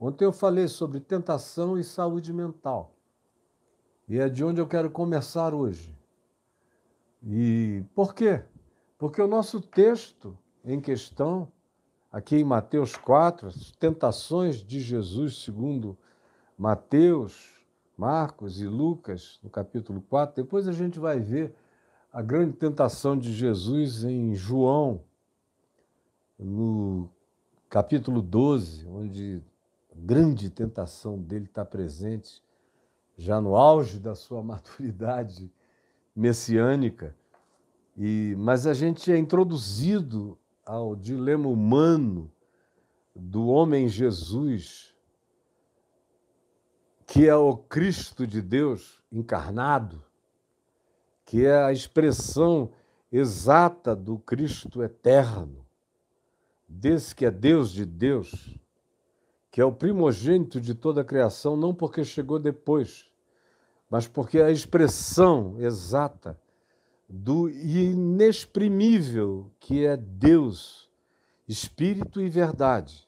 Ontem eu falei sobre tentação e saúde mental. E é de onde eu quero começar hoje. E por quê? Porque o nosso texto em questão, aqui em Mateus 4, as tentações de Jesus segundo Mateus, Marcos e Lucas, no capítulo 4, depois a gente vai ver a grande tentação de Jesus em João, no capítulo 12, onde a grande tentação dele está presente, já no auge da sua maturidade messiânica. Mas a gente é introduzido ao dilema humano do homem Jesus, que é o Cristo de Deus encarnado, que é a expressão exata do Cristo eterno, desse que é Deus de Deus, que é o primogênito de toda a criação, não porque chegou depois, mas porque é a expressão exata do inexprimível que é Deus, Espírito e Verdade.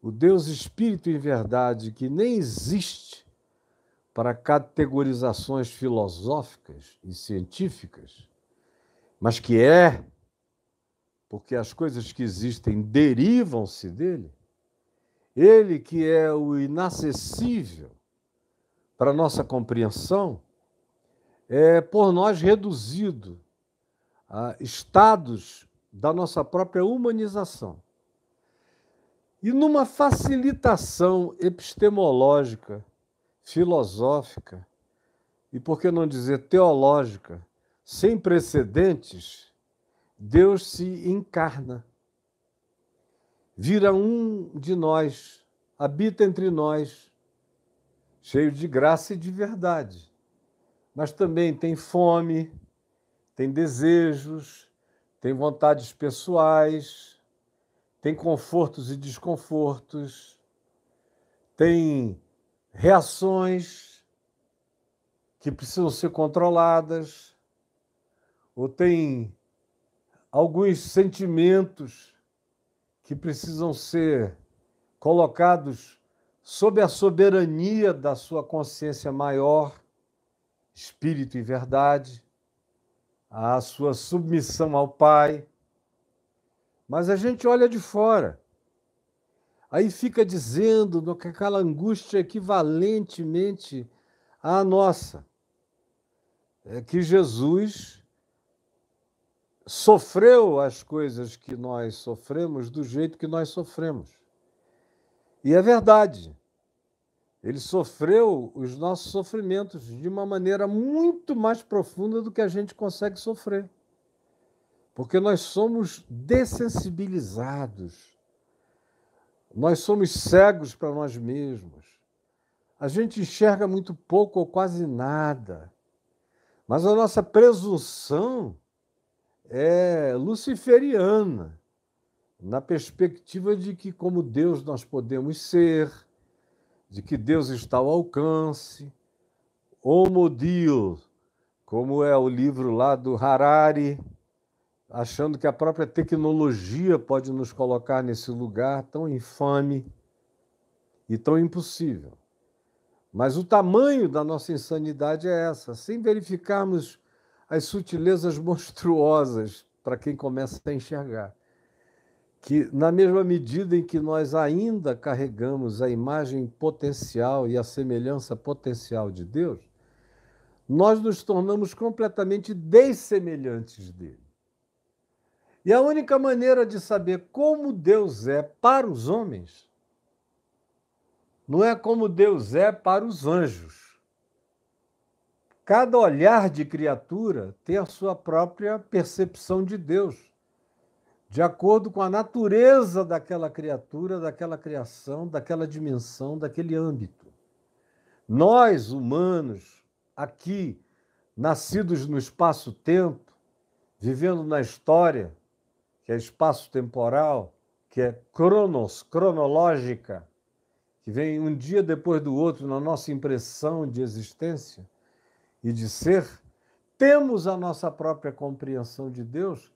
O Deus Espírito e Verdade que nem existe para categorizações filosóficas e científicas, mas que é, porque as coisas que existem derivam-se dele. Ele que é o inacessível para a nossa compreensão, é por nós reduzido a estados da nossa própria humanização. E numa facilitação epistemológica, filosófica, e por que não dizer teológica, sem precedentes, Deus se encarna, vira um de nós, habita entre nós, cheio de graça e de verdade. Mas também tem fome, tem desejos, tem vontades pessoais, tem confortos e desconfortos, tem reações que precisam ser controladas, ou tem alguns sentimentos que precisam ser colocados sob a soberania da sua consciência maior, espírito e verdade, a sua submissão ao Pai. Mas a gente olha de fora, aí fica dizendo que aquela angústia equivalentemente à nossa, é que Jesus sofreu as coisas que nós sofremos do jeito que nós sofremos. E é verdade, ele sofreu os nossos sofrimentos de uma maneira muito mais profunda do que a gente consegue sofrer. Porque nós somos dessensibilizados, nós somos cegos para nós mesmos. A gente enxerga muito pouco ou quase nada. Mas a nossa presunção é luciferiana, na perspectiva de que, como Deus, nós podemos ser, de que Deus está ao alcance. Homo Deus, como é o livro lá do Harari, achando que a própria tecnologia pode nos colocar nesse lugar tão infame e tão impossível. Mas o tamanho da nossa insanidade é essa, sem verificarmos as sutilezas monstruosas para quem começa a enxergar. Que, na mesma medida em que nós ainda carregamos a imagem potencial e a semelhança potencial de Deus, nós nos tornamos completamente dessemelhantes dele. E a única maneira de saber como Deus é para os homens não é como Deus é para os anjos. Cada olhar de criatura tem a sua própria percepção de Deus, de acordo com a natureza daquela criatura, daquela criação, daquela dimensão, daquele âmbito. Nós, humanos, aqui, nascidos no espaço-tempo, vivendo na história, que é espaço-temporal, que é cronológica, que vem um dia depois do outro na nossa impressão de existência e de ser, temos a nossa própria compreensão de Deus,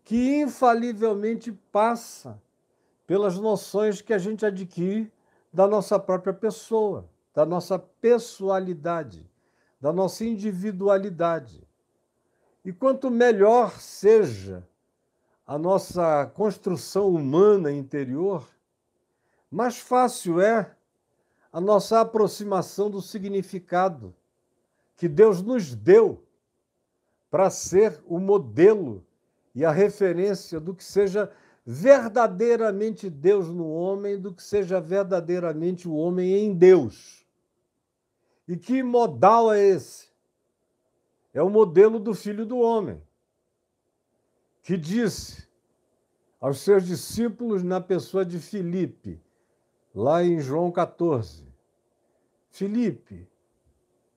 que infalivelmente passa pelas noções que a gente adquire da nossa própria pessoa, da nossa pessoalidade, da nossa individualidade. E quanto melhor seja a nossa construção humana interior, mais fácil é a nossa aproximação do significado que Deus nos deu para ser o modelo e a referência do que seja verdadeiramente Deus no homem, do que seja verdadeiramente o homem em Deus. E que modal é esse? É o modelo do Filho do Homem, que disse aos seus discípulos na pessoa de Filipe, lá em João 14, Filipe,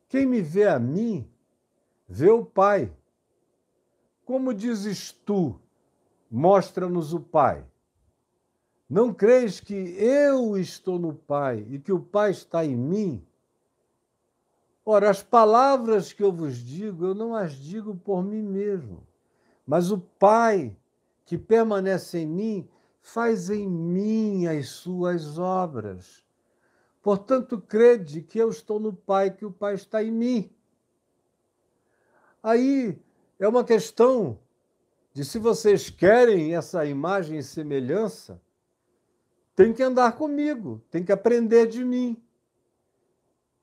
quem me vê a mim, vê o Pai. Como dizes tu, mostra-nos o Pai. Não crees que eu estou no Pai e que o Pai está em mim? Ora, as palavras que eu vos digo, eu não as digo por mim mesmo, mas o Pai que permanece em mim faz em mim as suas obras. Portanto, crede que eu estou no Pai, que o Pai está em mim. Aí é uma questão de se vocês querem essa imagem e semelhança, tem que andar comigo, tem que aprender de mim,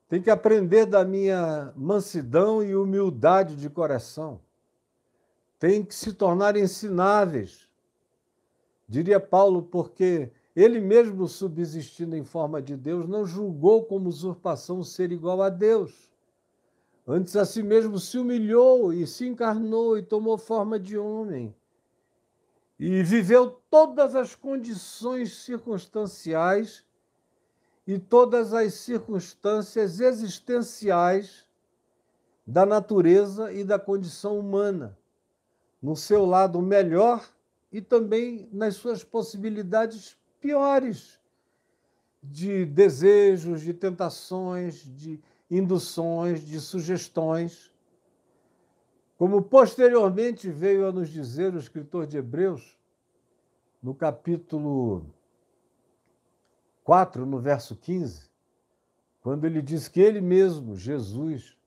tem que aprender da minha mansidão e humildade de coração, tem que se tornar ensináveis, diria Paulo, porque ele mesmo, subsistindo em forma de Deus, não julgou como usurpação ser igual a Deus. Antes a si mesmo se humilhou e se encarnou e tomou forma de homem. E viveu todas as condições circunstanciais e todas as circunstâncias existenciais da natureza e da condição humana, no seu lado melhor e também nas suas possibilidades piores, de desejos, de tentações, de induções, de sugestões. Como posteriormente veio a nos dizer o escritor de Hebreus, no capítulo 4, no verso 15, quando ele diz que ele mesmo, Jesus,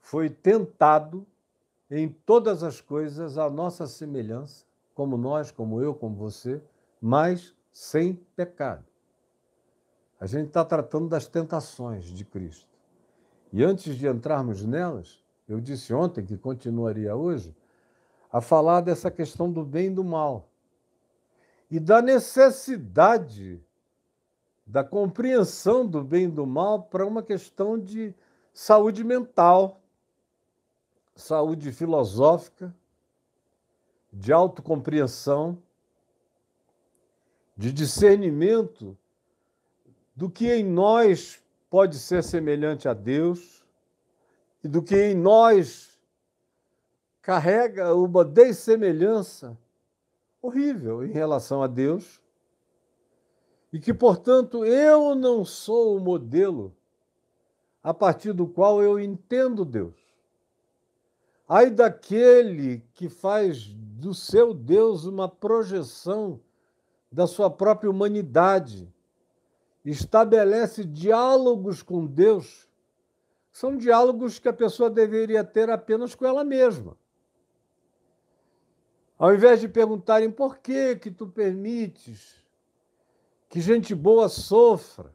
foi tentado em todas as coisas à nossa semelhança, como nós, como eu, como você, mas sem pecado. A gente está tratando das tentações de Cristo. E antes de entrarmos nelas, eu disse ontem, que continuaria hoje, a falar dessa questão do bem e do mal. E da necessidade da compreensão do bem e do mal para uma questão de saúde mental, saúde filosófica, de autocompreensão, de discernimento do que em nós pode ser semelhante a Deus e do que em nós carrega uma dessemelhança horrível em relação a Deus e que, portanto, eu não sou o modelo a partir do qual eu entendo Deus. Ai daquele que faz do seu Deus uma projeção da sua própria humanidade, estabelece diálogos com Deus, são diálogos que a pessoa deveria ter apenas com ela mesma. Ao invés de perguntarem por que tu permites que gente boa sofra,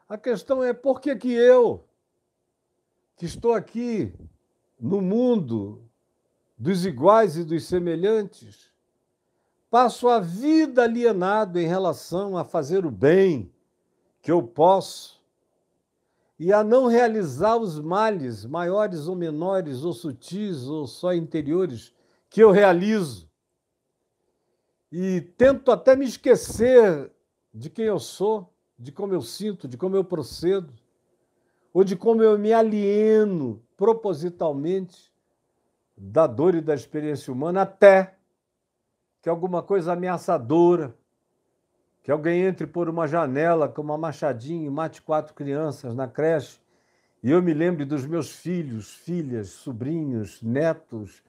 a questão é por que eu, que estou aqui no mundo dos iguais e dos semelhantes, passo a vida alienado em relação a fazer o bem que eu posso e a não realizar os males, maiores ou menores, ou sutis, ou só interiores, que eu realizo. E tento até me esquecer de quem eu sou, de como eu sinto, de como eu procedo, ou de como eu me alieno propositalmente da dor e da experiência humana, até que alguma coisa ameaçadora, que alguém entre por uma janela com uma machadinha e mate 4 crianças na creche, e eu me lembre dos meus filhos, filhas, sobrinhos, netos,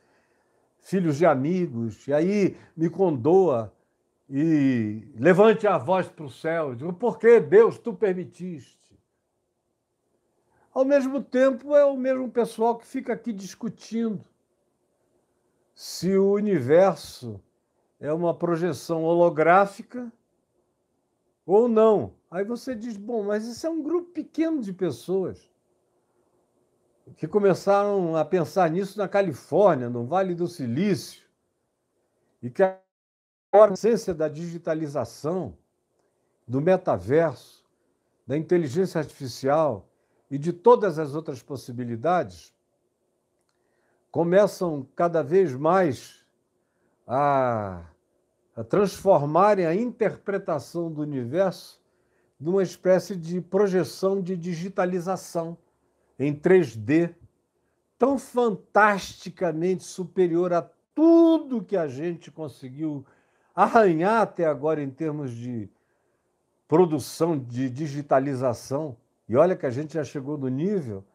filhos de amigos, e aí me condoa e levante a voz para o céu, diga, por que, Deus, tu permitiste? Ao mesmo tempo, é o mesmo pessoal que fica aqui discutindo se o universo é uma projeção holográfica ou não. Aí você diz, bom, mas isso é um grupo pequeno de pessoas que começaram a pensar nisso na Califórnia, no Vale do Silício, e que agora a essência da digitalização, do metaverso, da inteligência artificial e de todas as outras possibilidades começam cada vez mais a transformarem a interpretação do universo numa espécie de projeção de digitalização em 3D, tão fantasticamente superior a tudo que a gente conseguiu arranhar até agora em termos de produção, de digitalização. E olha que a gente já chegou no nível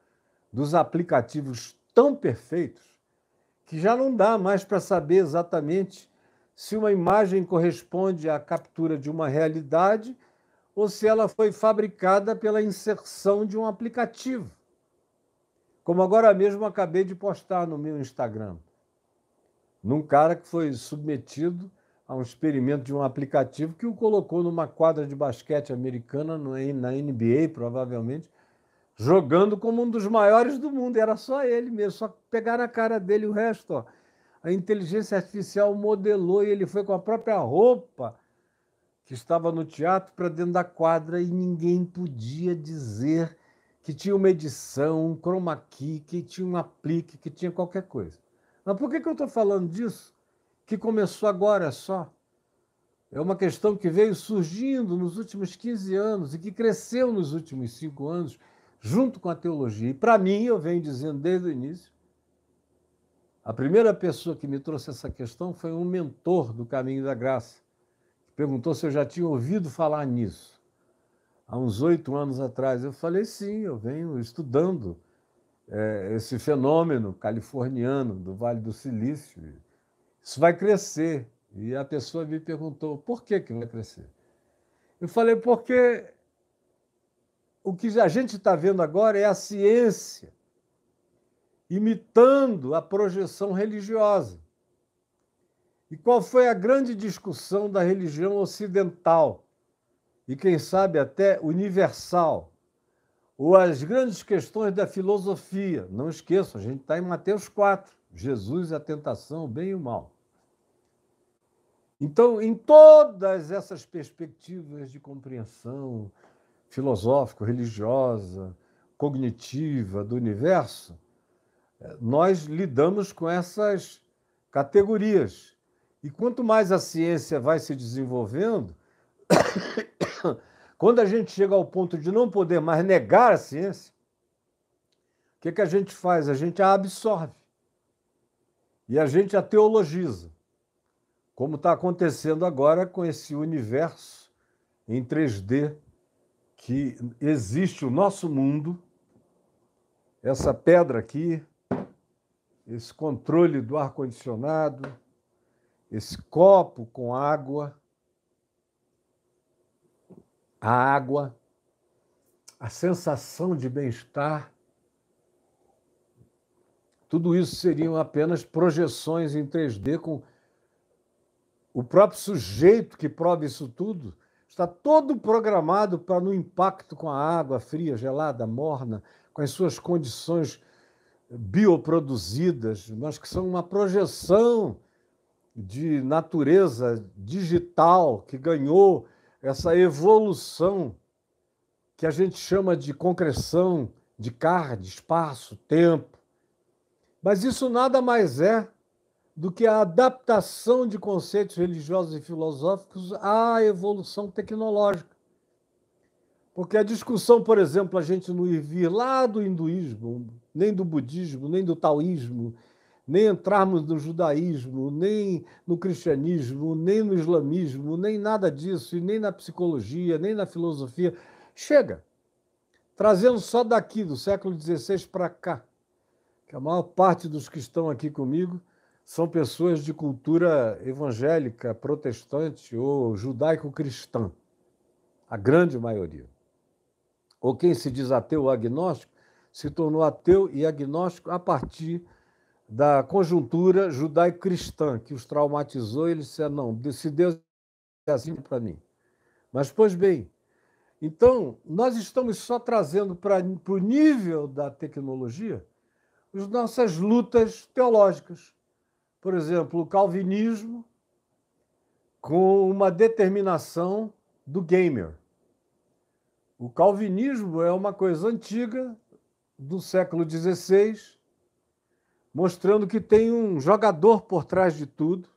dos aplicativos tão perfeitos que já não dá mais para saber exatamente se uma imagem corresponde à captura de uma realidade ou se ela foi fabricada pela inserção de um aplicativo. Como agora mesmo acabei de postar no meu Instagram, num cara que foi submetido a um experimento de um aplicativo que o colocou numa quadra de basquete americana, na NBA, provavelmente, jogando como um dos maiores do mundo. Era só ele mesmo, só pegaram a cara dele e o resto. Ó. A inteligência artificial modelou e ele foi com a própria roupa que estava no teatro para dentro da quadra e ninguém podia dizer que tinha uma edição, um chroma key, que tinha um aplique, que tinha qualquer coisa. Mas por que eu estou falando disso? Que começou agora só. É uma questão que veio surgindo nos últimos 15 anos e que cresceu nos últimos 5 anos, junto com a teologia. E, para mim, eu venho dizendo desde o início, a primeira pessoa que me trouxe essa questão foi um mentor do Caminho da Graça, que perguntou se eu já tinha ouvido falar nisso. Há uns 8 anos atrás, eu falei, sim, eu venho estudando esse fenômeno californiano do Vale do Silício. Isso vai crescer. E a pessoa me perguntou, por que vai crescer? Eu falei, porque o que a gente está vendo agora é a ciência imitando a projeção religiosa. E qual foi a grande discussão da religião ocidental? E quem sabe até universal? Ou as grandes questões da filosofia. Não esqueçam, a gente está em Mateus 4. Jesus, a tentação, o bem e o mal. Então, em todas essas perspectivas de compreensão filosófico-religiosa, cognitiva do universo, nós lidamos com essas categorias. E quanto mais a ciência vai se desenvolvendo, quando a gente chega ao ponto de não poder mais negar a ciência, o que a gente faz? A gente a absorve e a gente a teologiza, como está acontecendo agora com esse universo em 3D, que existe o nosso mundo, essa pedra aqui, esse controle do ar-condicionado, esse copo com água, a sensação de bem-estar, tudo isso seriam apenas projeções em 3D com o próprio sujeito que prova isso tudo, está todo programado para, no impacto com a água fria, gelada, morna, com as suas condições bioproduzidas, mas que são uma projeção de natureza digital que ganhou essa evolução que a gente chama de concreção de carga, de espaço, tempo. Mas isso nada mais é do que a adaptação de conceitos religiosos e filosóficos à evolução tecnológica. Porque a discussão, por exemplo, a gente não ir vir lá do hinduísmo, nem do budismo, nem do taoísmo, nem entrarmos no judaísmo, nem no cristianismo, nem no islamismo, nem nada disso, e nem na psicologia, nem na filosofia. Chega! Trazendo só daqui, do século XVI para cá, que a maior parte dos que estão aqui comigo são pessoas de cultura evangélica, protestante ou judaico-cristã, a grande maioria. Ou quem se diz ateu ou agnóstico, se tornou ateu e agnóstico a partir da conjuntura judaico-cristã, que os traumatizou, e eles disseram, não, se Deus é assim para mim. Mas, pois bem, então, nós estamos só trazendo para o nível da tecnologia as nossas lutas teológicas. Por exemplo, o calvinismo com uma determinação do gamer. O calvinismo é uma coisa antiga, do século XVI, mostrando que tem um jogador por trás de tudo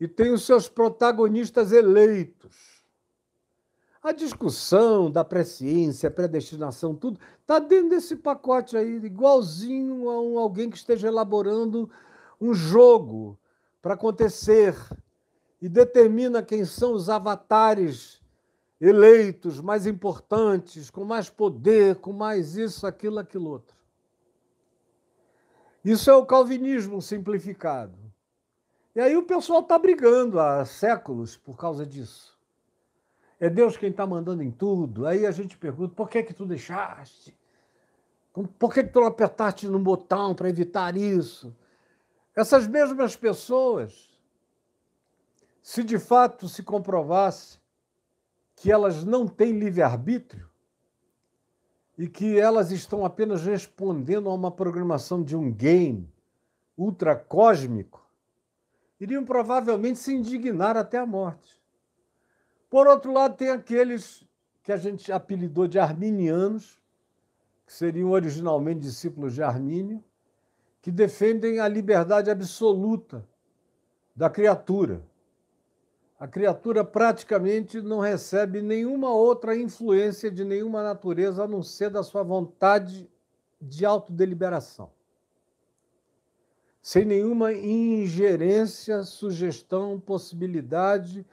e tem os seus protagonistas eleitos. A discussão da presciência, predestinação, tudo, está dentro desse pacote aí, igualzinho a alguém que esteja elaborando um jogo para acontecer e determina quem são os avatares eleitos mais importantes, com mais poder, com mais isso, aquilo outro. Isso é o calvinismo simplificado. E aí o pessoal está brigando há séculos por causa disso. É Deus quem está mandando em tudo. Aí a gente pergunta, por que tu deixaste? Por que tu não apertaste no botão para evitar isso? Essas mesmas pessoas, se de fato se comprovasse que elas não têm livre-arbítrio e que elas estão apenas respondendo a uma programação de um game ultracósmico, iriam provavelmente se indignar até a morte. Por outro lado, tem aqueles que a gente apelidou de arminianos, que seriam originalmente discípulos de Armínio, que defendem a liberdade absoluta da criatura. A criatura praticamente não recebe nenhuma outra influência de nenhuma natureza, a não ser da sua vontade de autodeliberação. Sem nenhuma ingerência, sugestão, possibilidade,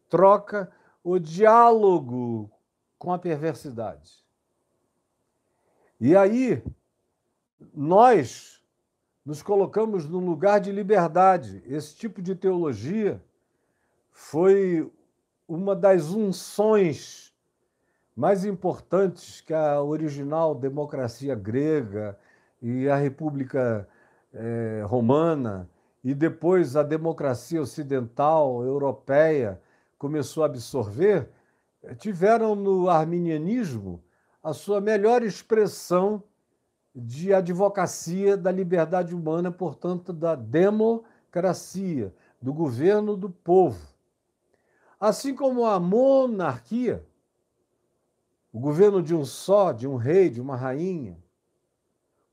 troca ou diálogo com a perversidade. E aí, nós nos colocamos num lugar de liberdade. Esse tipo de teologia foi uma das unções mais importantes que a original democracia grega e a República Romana e depois a democracia ocidental, europeia, começou a absorver, tiveram no arminianismo a sua melhor expressão de advocacia da liberdade humana, portanto, da democracia, do governo do povo. Assim como a monarquia, o governo de um só, de um rei, de uma rainha,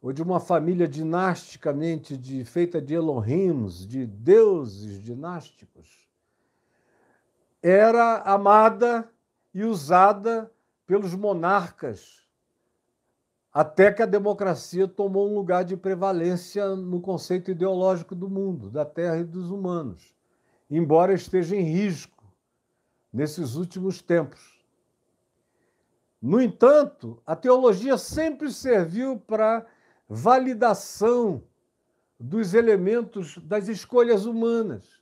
ou de uma família dinasticamente feita de Elohims, de deuses dinásticos, era amada e usada pelos monarcas, até que a democracia tomou um lugar de prevalência no conceito ideológico do mundo, da Terra e dos humanos, embora esteja em risco nesses últimos tempos. No entanto, a teologia sempre serviu para validação dos elementos das escolhas humanas.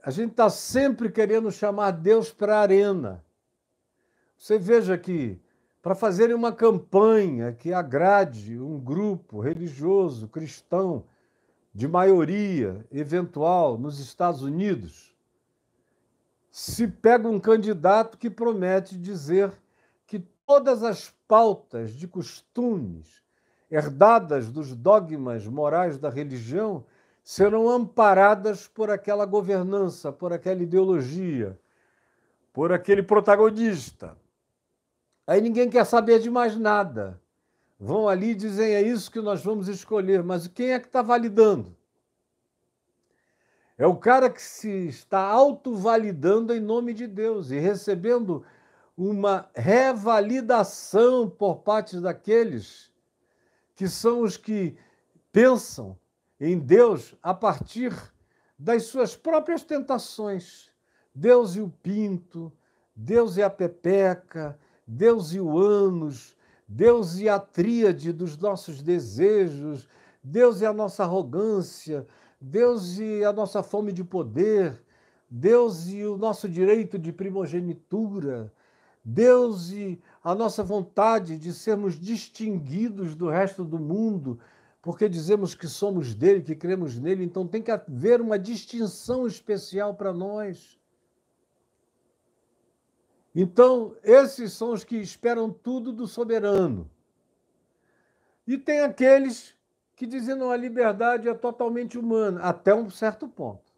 A gente está sempre querendo chamar Deus para a arena. Você veja que, para fazerem uma campanha que agrade um grupo religioso, cristão, de maioria eventual nos Estados Unidos, se pega um candidato que promete dizer que todas as pautas de costumes herdadas dos dogmas morais da religião serão amparadas por aquela governança, por aquela ideologia, por aquele protagonista. Aí ninguém quer saber de mais nada. Vão ali e dizem, é isso que nós vamos escolher, mas quem é que está validando? É o cara que se está autovalidando em nome de Deus e recebendo uma revalidação por parte daqueles que são os que pensam em Deus a partir das suas próprias tentações. Deus e o pinto, Deus e a pepeca, Deus e o ânus, Deus e a tríade dos nossos desejos, Deus e a nossa arrogância, Deus e a nossa fome de poder, Deus e o nosso direito de primogenitura, Deus e a nossa vontade de sermos distinguidos do resto do mundo, porque dizemos que somos dele, que cremos nele, então tem que haver uma distinção especial para nós. Então, esses são os que esperam tudo do soberano. E tem aqueles que dizem que a liberdade é totalmente humana, até um certo ponto.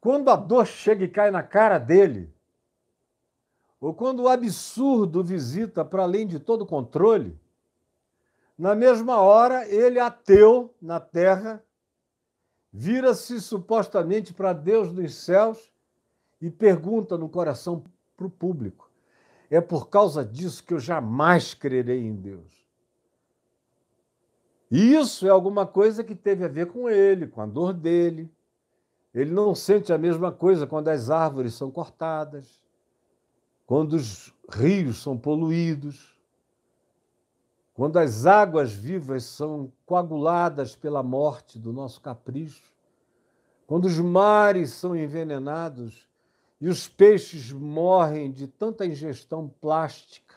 Quando a dor chega e cai na cara dele, ou quando o absurdo visita para além de todo controle, na mesma hora, ele, ateu na terra, vira-se supostamente para Deus nos céus e pergunta no coração para o público: é por causa disso que eu jamais crerei em Deus. E isso é alguma coisa que teve a ver com ele, com a dor dele. Ele não sente a mesma coisa quando as árvores são cortadas, quando os rios são poluídos, quando as águas vivas são coaguladas pela morte do nosso capricho, quando os mares são envenenados e os peixes morrem de tanta ingestão plástica,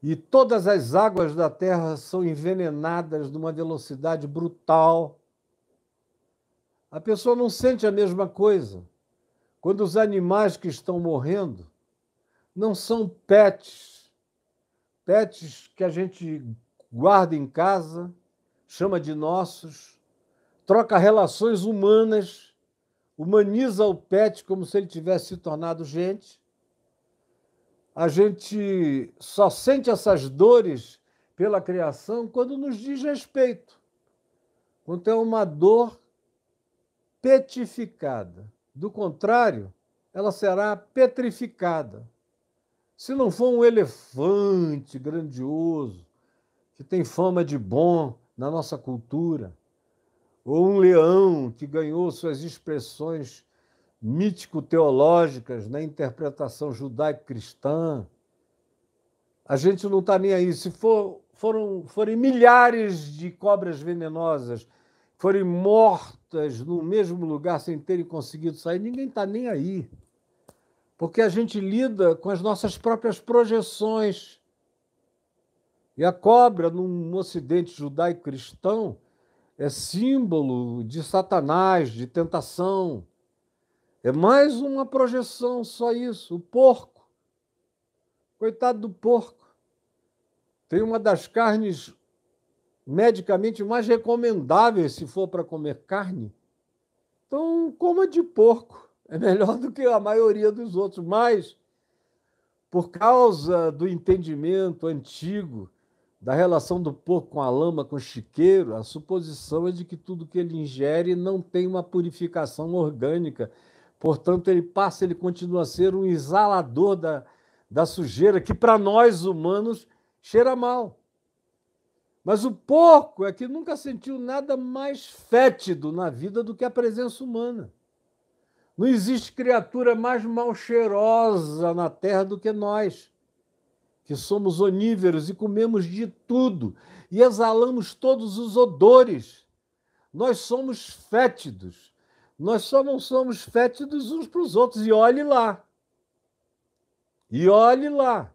e todas as águas da terra são envenenadas numa velocidade brutal. A pessoa não sente a mesma coisa quando os animais que estão morrendo não são pets que a gente guarda em casa, chama de nossos, troca relações humanas, humaniza o pet como se ele tivesse se tornado gente. A gente só sente essas dores pela criação quando nos diz respeito, quando é uma dor petificada. Do contrário, ela será petrificada. Se não for um elefante grandioso, que tem fama de bom na nossa cultura, ou um leão que ganhou suas expressões mítico-teológicas na interpretação judaico-cristã, a gente não está nem aí. Se forem milhares de cobras venenosas forem mortas no mesmo lugar sem terem conseguido sair, ninguém está nem aí. Porque a gente lida com as nossas próprias projeções. E a cobra, num ocidente judaico-cristão, é símbolo de Satanás, de tentação. É mais uma projeção, só isso. O porco. Coitado do porco. Tem uma das carnes medicamente mais recomendáveis se for para comer carne. Então, coma de porco. É melhor do que a maioria dos outros. Mas, por causa do entendimento antigo da relação do porco com a lama, com o chiqueiro, a suposição é de que tudo que ele ingere não tem uma purificação orgânica. Portanto, ele continua a ser um exalador da sujeira, que para nós humanos cheira mal. Mas o porco é que nunca sentiu nada mais fétido na vida do que a presença humana. Não existe criatura mais mal cheirosa na terra do que nós, que somos onívoros e comemos de tudo e exalamos todos os odores. Nós somos fétidos. Nós só não somos fétidos uns para os outros. E olhe lá. E olhe lá.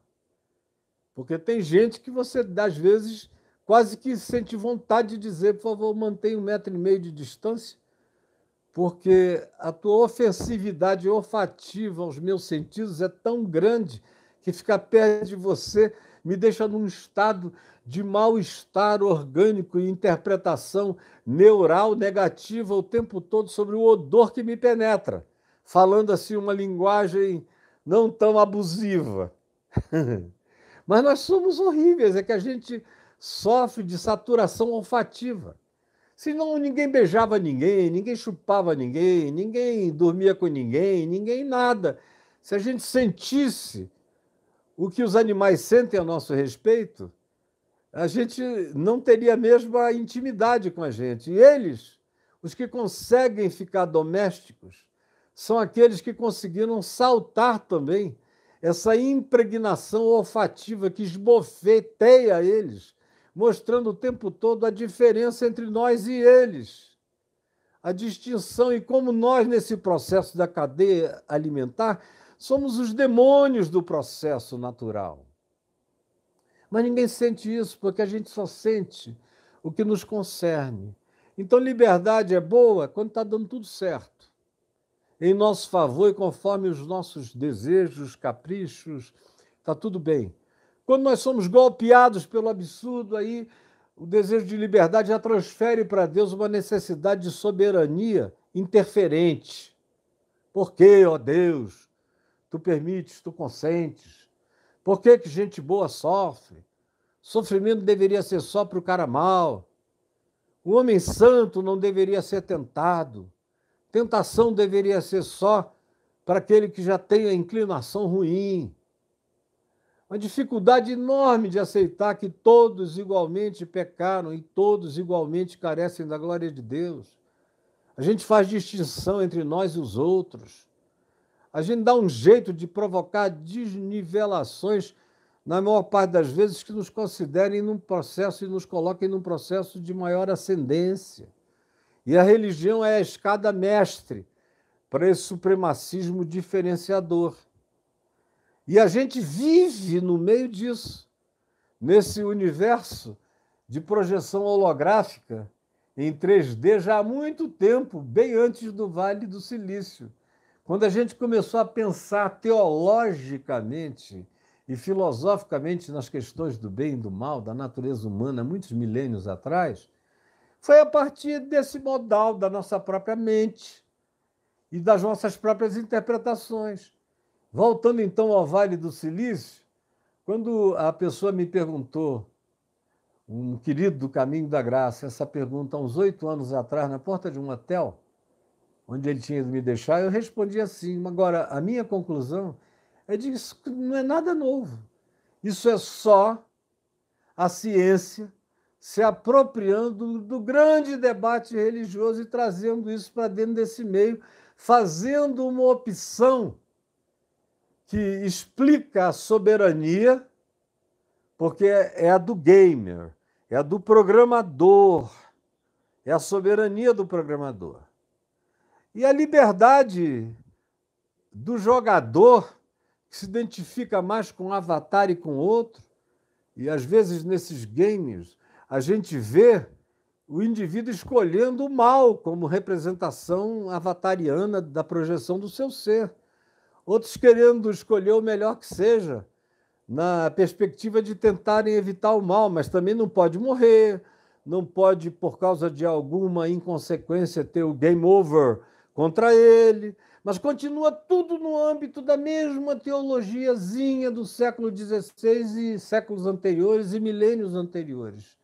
Porque tem gente que você, às vezes, quase que sente vontade de dizer: por favor, mantenha 1,5 metro de distância, porque a tua ofensividade olfativa aos meus sentidos é tão grande que ficar perto de você me deixa num estado de mal-estar orgânico e interpretação neural negativa o tempo todo sobre o odor que me penetra, falando assim uma linguagem não tão abusiva. Mas nós somos horríveis, é que a gente sofre de saturação olfativa. Senão ninguém beijava ninguém, ninguém chupava ninguém, ninguém dormia com ninguém, ninguém nada. Se a gente sentisse o que os animais sentem a nosso respeito, a gente não teria mesmo a intimidade com a gente. E eles, os que conseguem ficar domésticos, são aqueles que conseguiram saltar também essa impregnação olfativa que esbofeteia eles, mostrando o tempo todo a diferença entre nós e eles. a distinção e como nós, nesse processo da cadeia alimentar, somos os demônios do processo natural. Mas ninguém sente isso, porque a gente só sente o que nos concerne. Então, liberdade é boa quando está dando tudo certo, em nosso favor e conforme os nossos desejos, caprichos, está tudo bem. Quando nós somos golpeados pelo absurdo, aí o desejo de liberdade já transfere para Deus uma necessidade de soberania interferente. Por que, ó Deus, tu permites, tu consentes? Por que gente boa sofre? Sofrimento deveria ser só para o cara mau. O homem santo não deveria ser tentado. Tentação deveria ser só para aquele que já tem a inclinação ruim. Uma dificuldade enorme de aceitar que todos igualmente pecaram e todos igualmente carecem da glória de Deus. A gente faz distinção entre nós e os outros. A gente dá um jeito de provocar desnivelações, na maior parte das vezes, que nos considerem num processo e nos coloquem num processo de maior ascendência. E a religião é a escada mestre para esse supremacismo diferenciador. E a gente vive no meio disso, nesse universo de projeção holográfica em 3D já há muito tempo, bem antes do Vale do Silício. Quando a gente começou a pensar teologicamente e filosoficamente nas questões do bem e do mal, da natureza humana, muitos milênios atrás, foi a partir desse modal da nossa própria mente e das nossas próprias interpretações. Voltando então ao Vale do Silício, quando a pessoa me perguntou, um querido do Caminho da Graça, essa pergunta há uns 8 anos atrás, na porta de um hotel, onde ele tinha ido me deixar, eu respondi assim. Agora, a minha conclusão é de que isso não é nada novo. Isso é só a ciência se apropriando do grande debate religioso e trazendo isso para dentro desse meio, fazendo uma opção que explica a soberania, porque é a do gamer, é a do programador, é a soberania do programador. E a liberdade do jogador, que se identifica mais com um avatar e com outro, e às vezes nesses games a gente vê o indivíduo escolhendo o mal como representação avatariana da projeção do seu ser. Outros querendo escolher o melhor que seja, na perspectiva de tentarem evitar o mal, mas também não pode morrer, não pode, por causa de alguma inconsequência, ter o game over contra ele, mas continua tudo no âmbito da mesma teologiazinha do século XVI e séculos anteriores e milênios anteriores.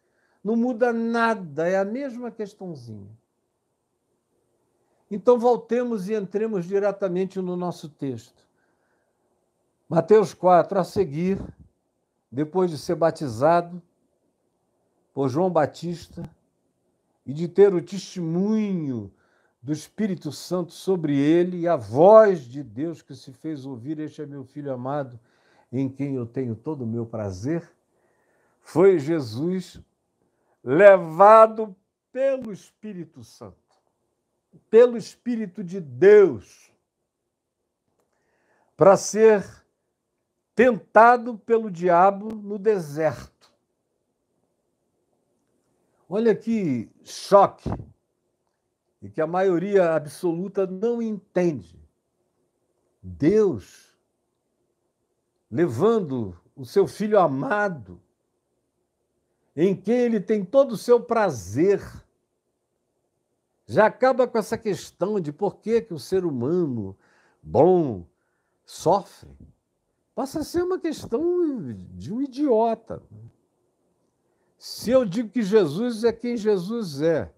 Não muda nada, é a mesma questãozinha. Então, voltemos e entremos diretamente no nosso texto. Mateus 4, a seguir, depois de ser batizado por João Batista e de ter o testemunho do Espírito Santo sobre ele e a voz de Deus que se fez ouvir, este é meu Filho amado, em quem eu tenho todo o meu prazer, foi Jesus levado pelo Espírito Santo, pelo Espírito de Deus, para ser tentado pelo diabo no deserto. Olha que choque, e que a maioria absoluta não entende. Deus levando o seu Filho amado, em quem ele tem todo o seu prazer, já acaba com essa questão de por que o ser humano bom sofre. Passa a ser uma questão de um idiota. Se eu digo que Jesus é quem Jesus é,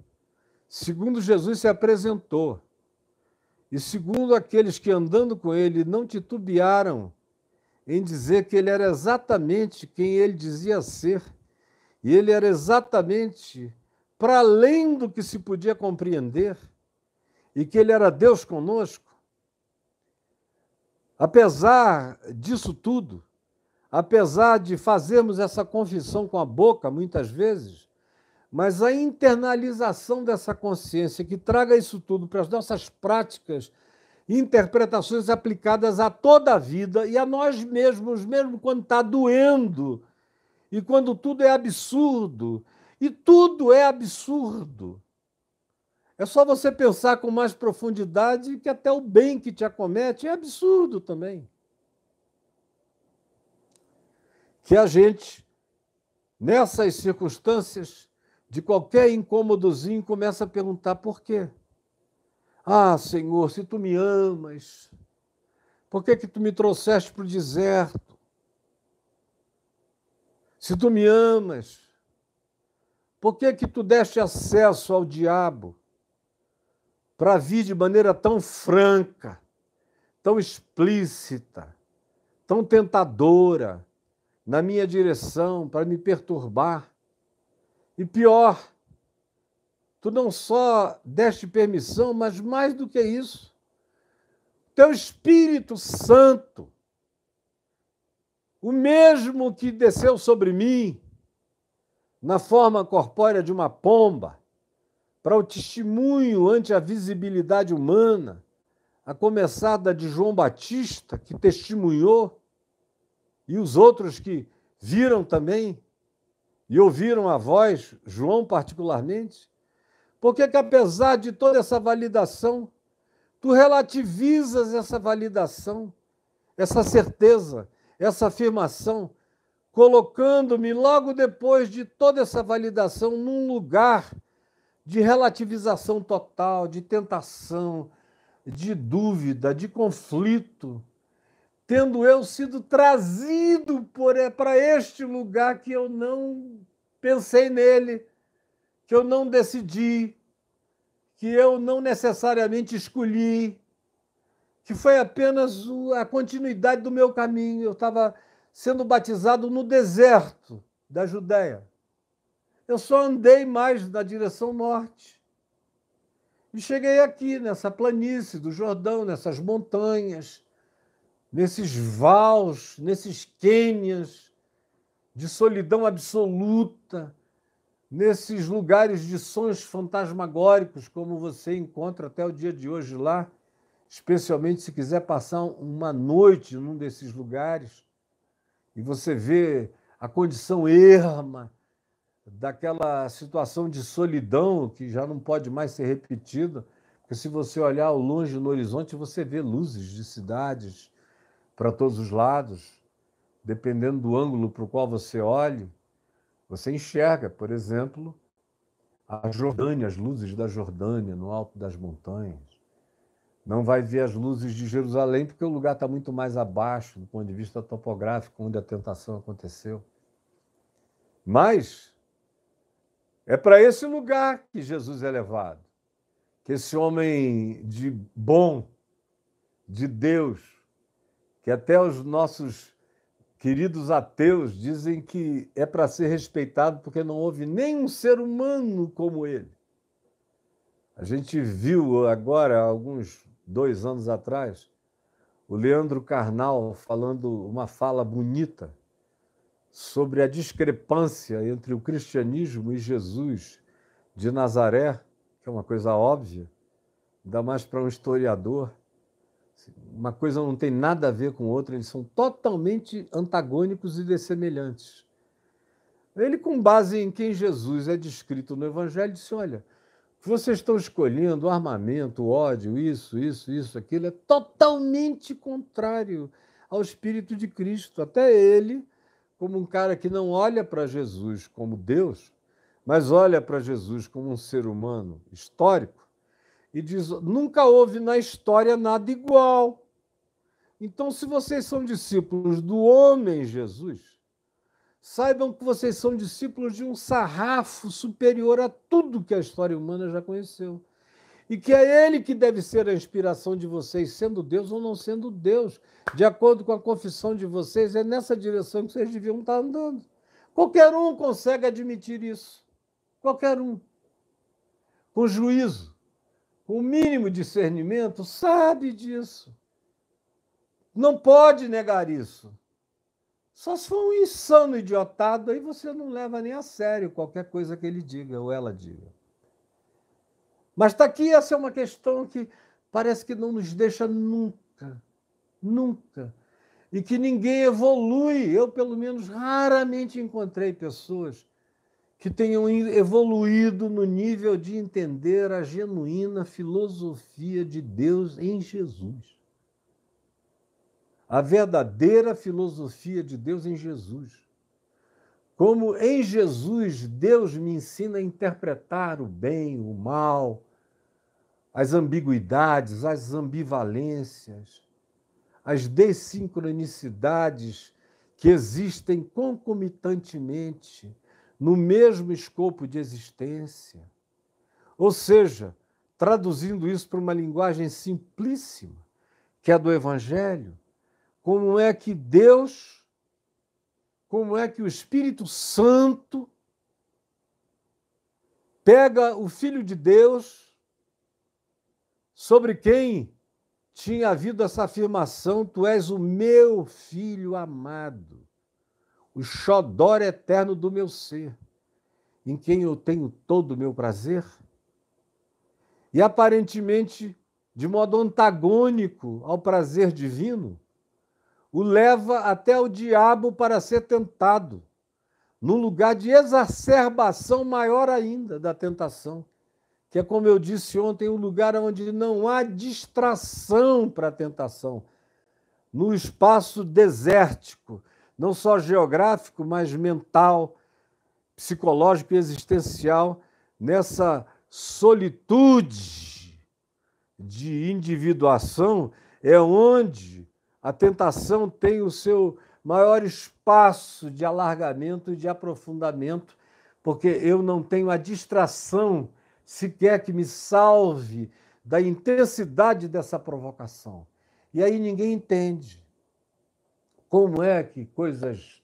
segundo Jesus se apresentou, e segundo aqueles que andando com ele não titubearam em dizer que ele era exatamente quem ele dizia ser, e ele era exatamente para além do que se podia compreender, e que ele era Deus conosco, apesar disso tudo, apesar de fazermos essa confissão com a boca, muitas vezes, mas a internalização dessa consciência que traga isso tudo para as nossas práticas e interpretações aplicadas a toda a vida e a nós mesmos, mesmo quando está doendo e quando tudo é absurdo. E tudo é absurdo. É só você pensar com mais profundidade que até o bem que te acomete é absurdo também. Que a gente, nessas circunstâncias, de qualquer incômodozinho, começa a perguntar por quê. Ah, Senhor, se tu me amas, por que que tu me trouxeste para o deserto? Se tu me amas, por que que tu deste acesso ao diabo para vir de maneira tão franca, tão explícita, tão tentadora na minha direção para me perturbar? E pior, tu não só deste permissão, mas mais do que isso, teu Espírito Santo, o mesmo que desceu sobre mim na forma corpórea de uma pomba, para o testemunho ante a visibilidade humana, a começar da de João Batista, que testemunhou, e os outros que viram também e ouviram a voz, João particularmente, porque que apesar de toda essa validação, tu relativizas essa validação, essa certeza, essa afirmação, colocando-me logo depois de toda essa validação num lugar de relativização total, de tentação, de dúvida, de conflito, tendo eu sido trazido para este lugar que eu não pensei nele, que eu não decidi, que eu não necessariamente escolhi, que foi apenas a continuidade do meu caminho. Eu estava sendo batizado no deserto da Judéia. Eu só andei mais na direção norte. E cheguei aqui, nessa planície do Jordão, nessas montanhas, nesses vales, nesses quênias de solidão absoluta, nesses lugares de sonhos fantasmagóricos, como você encontra até o dia de hoje lá, especialmente se quiser passar uma noite num desses lugares, e você vê a condição erma daquela situação de solidão que já não pode mais ser repetida, porque se você olhar ao longe no horizonte, você vê luzes de cidades para todos os lados, dependendo do ângulo para o qual você olhe, você enxerga, por exemplo, a Jordânia, as luzes da Jordânia no alto das montanhas. Não vai ver as luzes de Jerusalém, porque o lugar está muito mais abaixo, do ponto de vista topográfico, onde a tentação aconteceu. Mas é para esse lugar que Jesus é levado, que esse homem de bom, de Deus, que até os nossos queridos ateus dizem que é para ser respeitado porque não houve nenhum ser humano como ele. A gente viu agora, alguns 2 anos atrás, o Leandro Carnal falando uma fala bonita sobre a discrepância entre o cristianismo e Jesus de Nazaré, que é uma coisa óbvia, ainda mais para um historiador. Uma coisa não tem nada a ver com outra, eles são totalmente antagônicos e dessemelhantes. Ele, com base em quem Jesus é descrito no Evangelho, disse: olha, o que vocês estão escolhendo, o armamento, o ódio, isso, aquilo, é totalmente contrário ao Espírito de Cristo. Até ele, como um cara que não olha para Jesus como Deus, mas olha para Jesus como um ser humano histórico, e diz: nunca houve na história nada igual. Então, se vocês são discípulos do homem Jesus, saibam que vocês são discípulos de um sarrafo superior a tudo que a história humana já conheceu. E que é ele que deve ser a inspiração de vocês, sendo Deus ou não sendo Deus. De acordo com a confissão de vocês, é nessa direção que vocês deviam estar andando. Qualquer um consegue admitir isso. Qualquer um. Com juízo, com o mínimo discernimento, sabe disso. Não pode negar isso. Só se for um insano idiotado, aí você não leva nem a sério qualquer coisa que ele diga ou ela diga. Mas está aqui, essa é uma questão que parece que não nos deixa nunca, nunca. E que ninguém evolui. Eu, pelo menos, raramente encontrei pessoas que tenham evoluído no nível de entender a genuína filosofia de Deus em Jesus. A verdadeira filosofia de Deus em Jesus. Como em Jesus Deus me ensina a interpretar o bem, o mal, as ambiguidades, as ambivalências, as dessincronicidades que existem concomitantemente no mesmo escopo de existência. Ou seja, traduzindo isso para uma linguagem simplíssima, que é do Evangelho, como é que Deus, como é que o Espírito Santo pega o Filho de Deus, sobre quem tinha havido essa afirmação: tu és o meu filho amado, o xodó eterno do meu ser, em quem eu tenho todo o meu prazer. E aparentemente, de modo antagônico ao prazer divino, o leva até o diabo para ser tentado, num lugar de exacerbação maior ainda da tentação, que é, como eu disse ontem, um lugar onde não há distração para a tentação, no espaço desértico, não só geográfico, mas mental, psicológico e existencial, nessa solitude de individuação, é onde a tentação tem o seu maior espaço de alargamento e de aprofundamento, porque eu não tenho a distração sequer que me salve da intensidade dessa provocação. E aí ninguém entende como é que coisas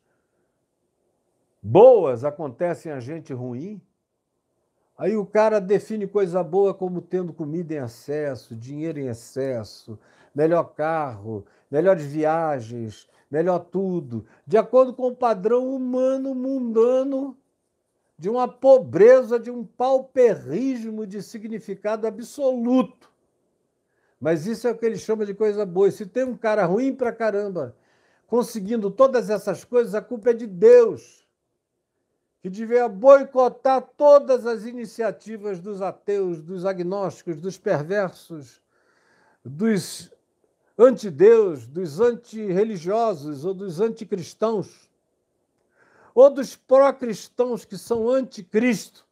boas acontecem a gente ruim. Aí o cara define coisa boa como tendo comida em excesso, dinheiro em excesso, melhor carro, melhores viagens, melhor tudo, de acordo com o padrão humano mundano de uma pobreza, de um pauperismo de significado absoluto. Mas isso é o que ele chama de coisa boa. E se tem um cara ruim pra caramba conseguindo todas essas coisas, a culpa é de Deus, que devia boicotar todas as iniciativas dos ateus, dos agnósticos, dos perversos, dos antideus, dos antirreligiosos ou dos anticristãos, ou dos pró-cristãos que são anticristo.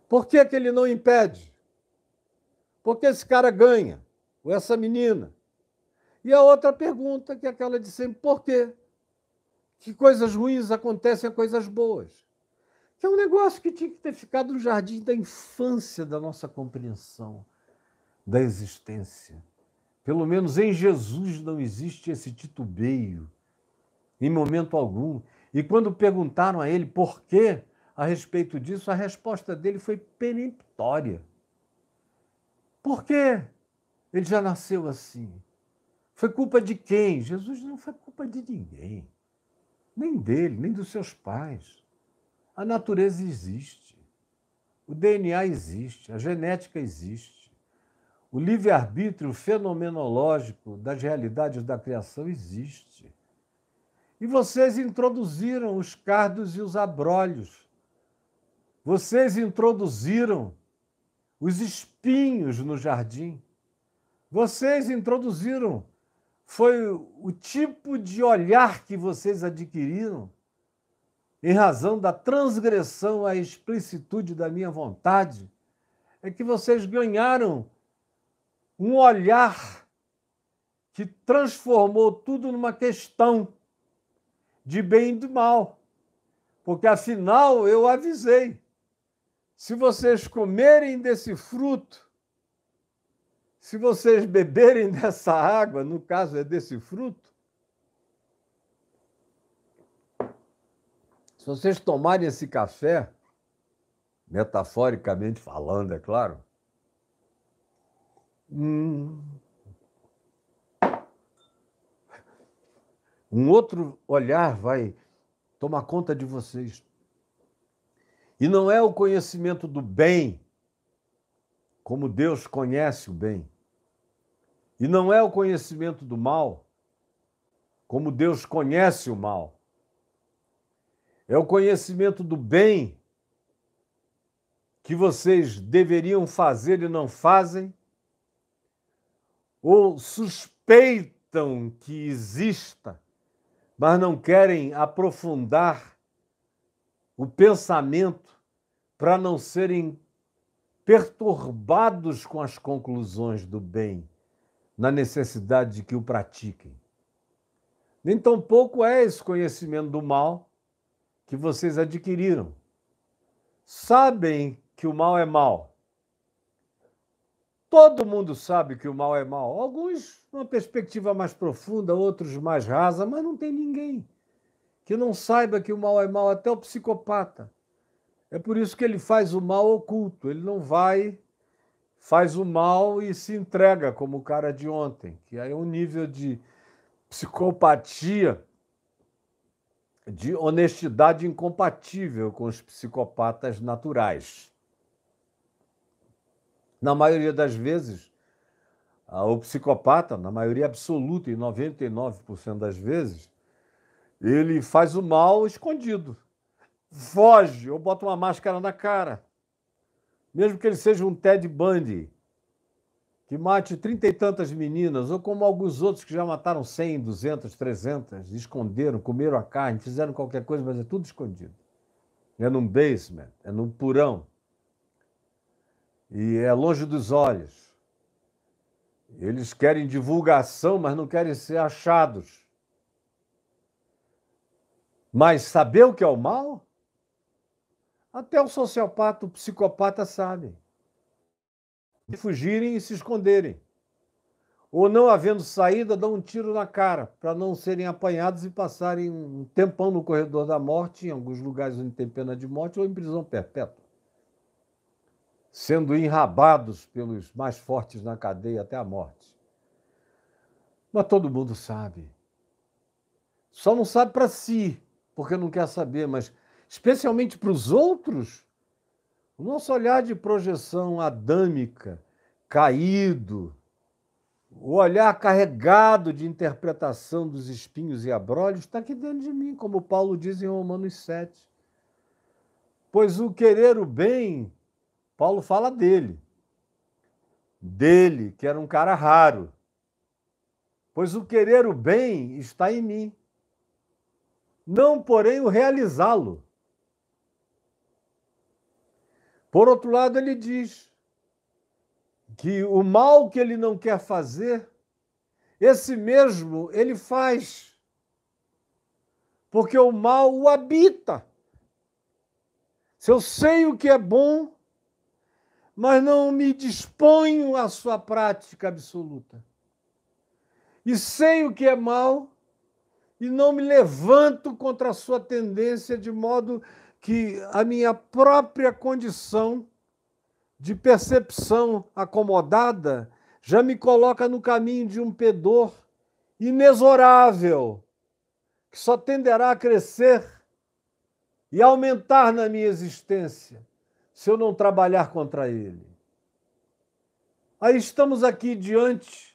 Por que que ele não impede? Porque esse cara ganha, ou essa menina. E a outra pergunta, que é aquela de sempre: por quê? Que coisas ruins acontecem a coisas boas? Que é um negócio que tinha que ter ficado no jardim da infância da nossa compreensão da existência. Pelo menos em Jesus não existe esse titubeio, em momento algum. E quando perguntaram a ele por quê a respeito disso, a resposta dele foi peremptória. Por quê? Ele já nasceu assim. Foi culpa de quem? Jesus não foi culpa de ninguém. Nem dele, nem dos seus pais. A natureza existe. O DNA existe. A genética existe. O livre-arbítrio fenomenológico das realidades da criação existe. E vocês introduziram os cardos e os abrolhos. Vocês introduziram os espinhos no jardim. Vocês introduziram. Foi o tipo de olhar que vocês adquiriram em razão da transgressão à explicitude da minha vontade, é que vocês ganharam um olhar que transformou tudo numa questão de bem e de mal. Porque, afinal, eu avisei, se vocês comerem desse fruto, se vocês beberem dessa água, no caso é desse fruto, se vocês tomarem esse café, metaforicamente falando, é claro, Um outro olhar vai tomar conta de vocês. E não é o conhecimento do bem, como Deus conhece o bem. E não é o conhecimento do mal, como Deus conhece o mal. É o conhecimento do bem que vocês deveriam fazer e não fazem, ou suspeitam que exista, mas não querem aprofundar o pensamento para não serem perturbados com as conclusões do bem, na necessidade de que o pratiquem. Nem tampouco é esse conhecimento do mal que vocês adquiriram. Sabem que o mal é mal. Todo mundo sabe que o mal é mal. Alguns numa perspectiva mais profunda, outros mais rasa, mas não tem ninguém que não saiba que o mal é mal, até o psicopata. É por isso que ele faz o mal oculto. Ele não vai, faz o mal e se entrega como o cara de ontem, que aí é um nível de psicopatia, de honestidade incompatível com os psicopatas naturais. Na maioria das vezes, o psicopata, na maioria absoluta, em 99% das vezes, ele faz o mal escondido. Foge ou bota uma máscara na cara. Mesmo que ele seja um Ted Bundy, que mate 30 e tantas meninas, ou como alguns outros que já mataram 100, 200, 300, esconderam, comeram a carne, fizeram qualquer coisa, mas é tudo escondido. É num basement, é num porão. E é longe dos olhos. Eles querem divulgação, mas não querem ser achados. Mas saber o que é o mal? Até o sociopata, o psicopata sabe. De fugirem e se esconderem. Ou não havendo saída, dão um tiro na cara, para não serem apanhados e passarem um tempão no corredor da morte, em alguns lugares onde tem pena de morte, ou em prisão perpétua, sendo enrabados pelos mais fortes na cadeia até a morte. Mas todo mundo sabe. Só não sabe para si, porque não quer saber, mas especialmente para os outros, o nosso olhar de projeção adâmica, caído, o olhar carregado de interpretação dos espinhos e abrolhos está aqui dentro de mim, como Paulo diz em Romanos 7. Pois o querer o bem, Paulo fala dele, que era um cara raro. Pois o querer o bem está em mim, não, porém, o realizá-lo. Por outro lado, ele diz que o mal que ele não quer fazer, esse mesmo ele faz, porque o mal o habita. Se eu sei o que é bom, mas não me disponho à sua prática absoluta, e sei o que é mal, e não me levanto contra a sua tendência, de modo que a minha própria condição de percepção acomodada já me coloca no caminho de um pendor inexorável, que só tenderá a crescer e aumentar na minha existência se eu não trabalhar contra ele. Aí estamos aqui diante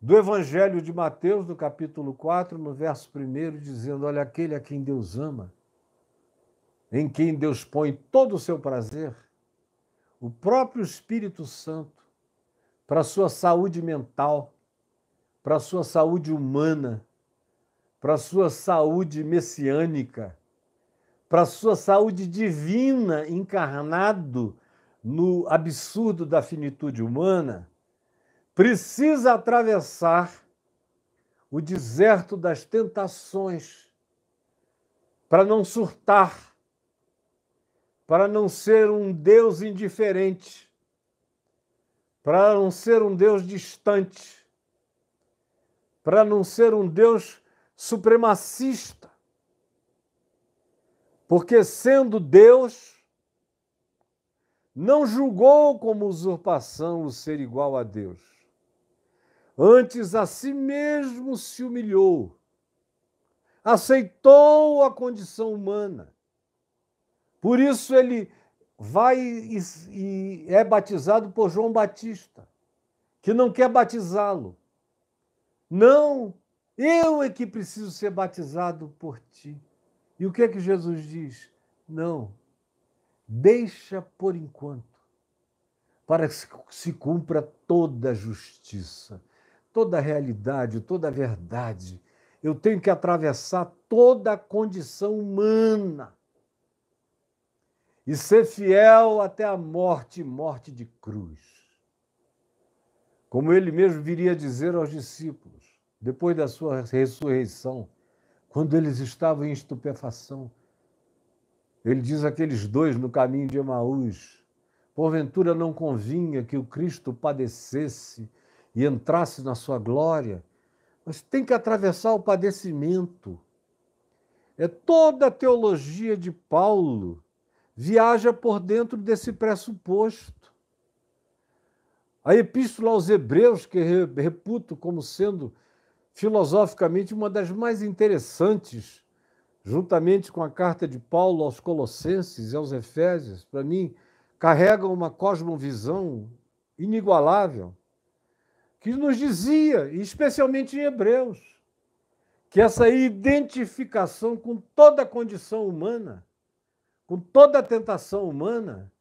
do Evangelho de Mateus, no capítulo 4, no verso 1, dizendo: olha, aquele a quem Deus ama, em quem Deus põe todo o seu prazer, o próprio Espírito Santo, para a sua saúde mental, para a sua saúde humana, para a sua saúde messiânica, para a sua saúde divina, encarnado no absurdo da finitude humana, precisa atravessar o deserto das tentações para não surtar, para não ser um Deus indiferente, para não ser um Deus distante, para não ser um Deus supremacista. Porque, sendo Deus, não julgou como usurpação o ser igual a Deus. Antes, a si mesmo se humilhou, aceitou a condição humana. Por isso ele vai e é batizado por João Batista, que não quer batizá-lo. Não, eu é que preciso ser batizado por ti. E o que é que Jesus diz? Não, deixa por enquanto, para que se cumpra toda a justiça, toda a realidade, toda a verdade. Eu tenho que atravessar toda a condição humana e ser fiel até a morte, morte de cruz. Como ele mesmo viria dizer aos discípulos, depois da sua ressurreição, quando eles estavam em estupefação. Ele diz àqueles dois no caminho de Emaús, porventura não convinha que o Cristo padecesse e entrasse na sua glória, mas tem que atravessar o padecimento. É toda a teologia de Paulo viaja por dentro desse pressuposto. A Epístola aos Hebreus, que reputo como sendo filosoficamente uma das mais interessantes, juntamente com a carta de Paulo aos Colossenses e aos Efésios, para mim, carregam uma cosmovisão inigualável, que nos dizia, especialmente em Hebreus, que essa identificação com toda a condição humana, com toda a tentação humana,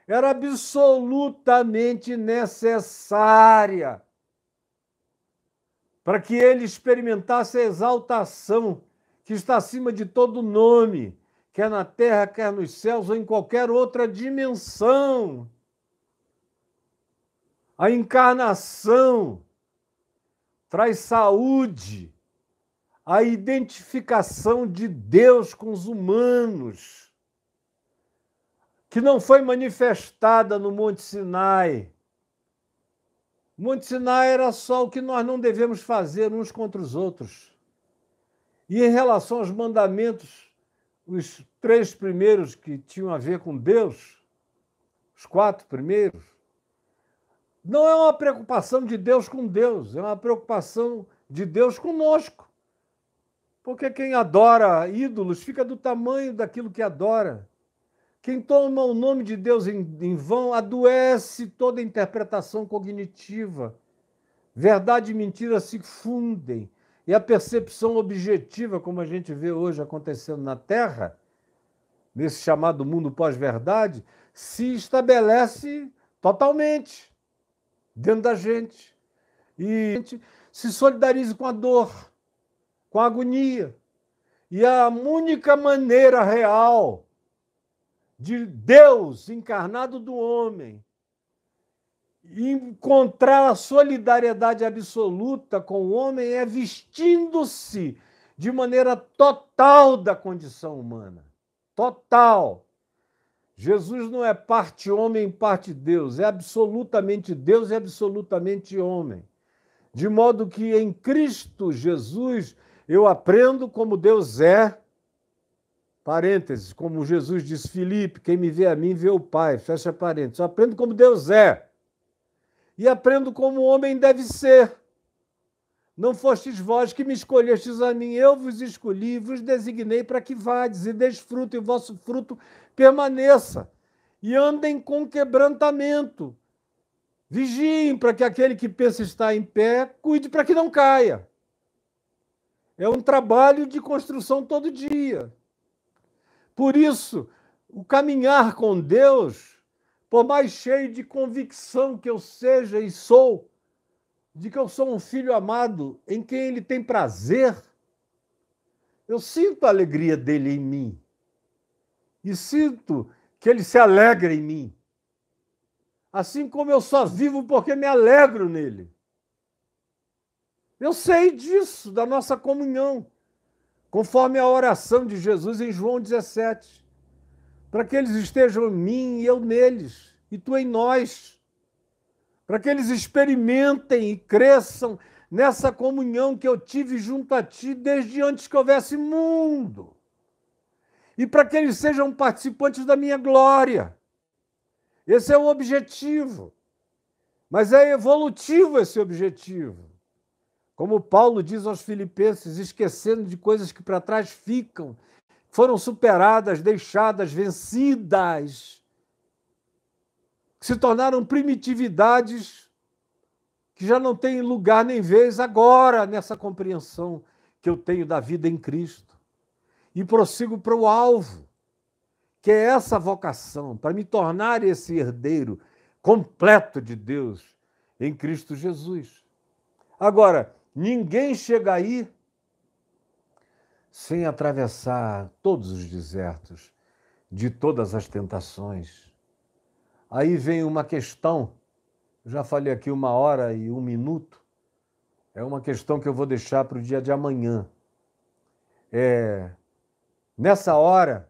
era absolutamente necessária para que ele experimentasse a exaltação que está acima de todo nome, quer na terra, quer nos céus ou em qualquer outra dimensão. A encarnação traz saúde, a identificação de Deus com os humanos, que não foi manifestada no Monte Sinai. O Monte Sinai era só o que nós não devemos fazer uns contra os outros. E em relação aos mandamentos, os 3 primeiros que tinham a ver com Deus, os 4 primeiros, não é uma preocupação de Deus com Deus, é uma preocupação de Deus conosco. Porque quem adora ídolos fica do tamanho daquilo que adora. Quem toma o nome de Deus em vão adoece toda a interpretação cognitiva. Verdade e mentira se fundem. E a percepção objetiva, como a gente vê hoje acontecendo na Terra, nesse chamado mundo pós-verdade, se estabelece totalmente dentro da gente. E a gente se solidariza com a dor, com a agonia. E a única maneira real de Deus encarnado do homem encontrar a solidariedade absoluta com o homem é vestindo-se de maneira total da condição humana. Total. Jesus não é parte homem, parte Deus. É absolutamente Deus e absolutamente homem. De modo que em Cristo Jesus eu aprendo como Deus é. Parênteses, como Jesus disse, Filipe, quem me vê a mim, vê o Pai. Fecha parênteses. Eu aprendo como Deus é. E aprendo como o homem deve ser. Não fostes vós que me escolhestes a mim, eu vos escolhi, vos designei para que vades e deis fruto, e o vosso fruto permaneça. E andem com quebrantamento. Vigiem para que aquele que pensa estar em pé, cuide para que não caia. É um trabalho de construção todo dia. Por isso, o caminhar com Deus, por mais cheio de convicção que eu seja e sou, de que eu sou um filho amado em quem ele tem prazer, eu sinto a alegria dele em mim. E sinto que ele se alegra em mim. Assim como eu só vivo porque me alegro nele. Eu sei disso, da nossa comunhão, conforme a oração de Jesus em João 17, para que eles estejam em mim e eu neles, e tu em nós, para que eles experimentem e cresçam nessa comunhão que eu tive junto a ti desde antes que houvesse mundo, e para que eles sejam participantes da minha glória. Esse é o objetivo, mas é evolutivo esse objetivo. Como Paulo diz aos Filipenses, esquecendo de coisas que para trás ficam, foram superadas, deixadas, vencidas, que se tornaram primitividades que já não têm lugar nem vez agora nessa compreensão que eu tenho da vida em Cristo. E prossigo para o alvo, que é essa vocação, para me tornar esse herdeiro completo de Deus em Cristo Jesus. Agora, ninguém chega aí sem atravessar todos os desertos, de todas as tentações. Aí vem uma questão, já falei aqui 1h01, é uma questão que eu vou deixar para o dia de amanhã. Nessa hora,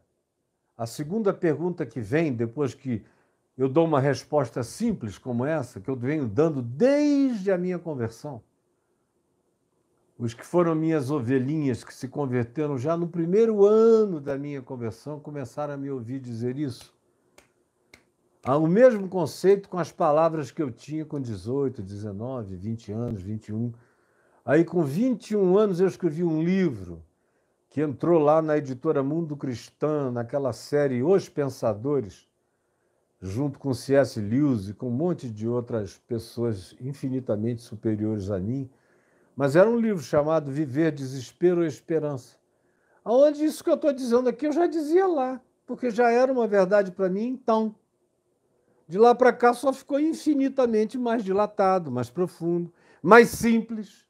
a segunda pergunta que vem, depois que eu dou uma resposta simples como essa, que eu venho dando desde a minha conversão, os que foram minhas ovelhinhas, que se converteram já no primeiro ano da minha conversão, começaram a me ouvir dizer isso. Há o mesmo conceito com as palavras que eu tinha com 18, 19, 20 anos, 21. Aí, com 21 anos, eu escrevi um livro que entrou lá na editora Mundo Cristã, naquela série Os Pensadores, junto com C.S. Lewis e com um monte de outras pessoas infinitamente superiores a mim. Mas era um livro chamado Viver, Desespero ou Esperança. Onde isso que eu estou dizendo aqui eu já dizia lá, porque já era uma verdade para mim então. De lá para cá só ficou infinitamente mais dilatado, mais profundo, mais simples.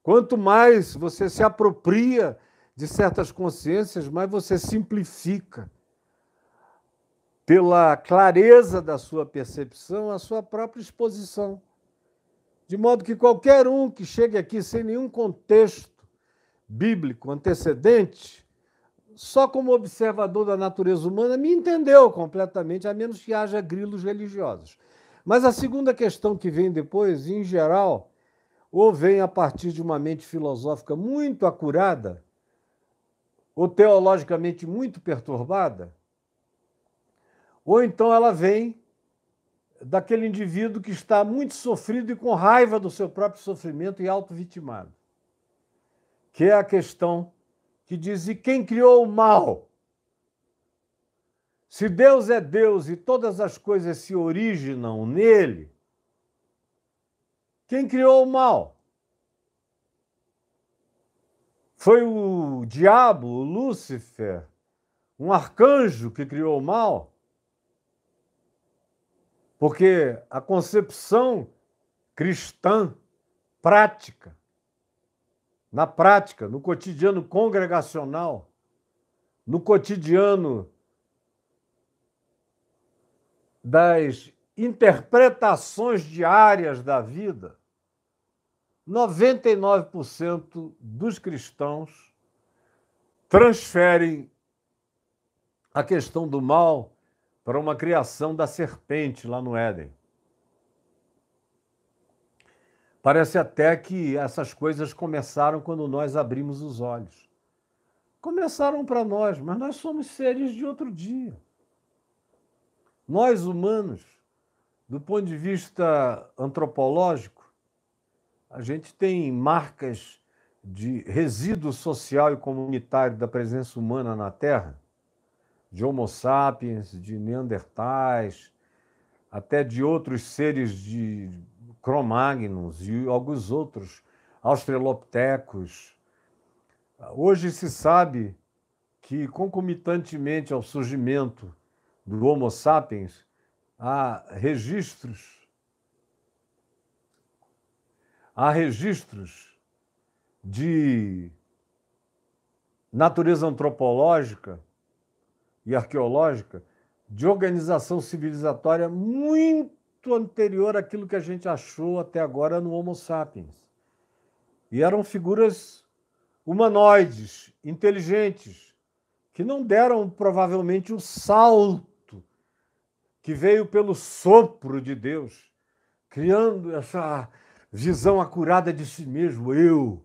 Quanto mais você se apropria de certas consciências, mais você simplifica, pela clareza da sua percepção, a sua própria exposição. De modo que qualquer um que chegue aqui sem nenhum contexto bíblico antecedente, só como observador da natureza humana, me entendeu completamente, a menos que haja grilos religiosos. Mas a segunda questão que vem depois, em geral, ou vem a partir de uma mente filosófica muito acurada, ou teologicamente muito perturbada, ou então ela vem daquele indivíduo que está muito sofrido e com raiva do seu próprio sofrimento e auto-vitimado, que é a questão que diz: e quem criou o mal? Se Deus é Deus e todas as coisas se originam nele, quem criou o mal? Foi o diabo, o Lúcifer, um arcanjo que criou o mal? Porque a concepção cristã, prática, na prática, no cotidiano congregacional, no cotidiano das interpretações diárias da vida, 99% dos cristãos transferem a questão do mal para uma criação da serpente lá no Éden. Parece até que essas coisas começaram quando nós abrimos os olhos. Começaram para nós, mas nós somos seres de outro dia. Nós, humanos, do ponto de vista antropológico, a gente tem marcas de resíduo social e comunitário da presença humana na Terra, de Homo sapiens, de Neandertais, até de outros seres de Cro-Magnons e alguns outros, australopitecos. Hoje se sabe que, concomitantemente ao surgimento do Homo sapiens, há registros de natureza antropológica e arqueológica de organização civilizatória muito anterior àquilo que a gente achou até agora no Homo sapiens. E eram figuras humanoides, inteligentes, que não deram provavelmente o salto que veio pelo sopro de Deus, criando essa visão acurada de si mesmo, eu,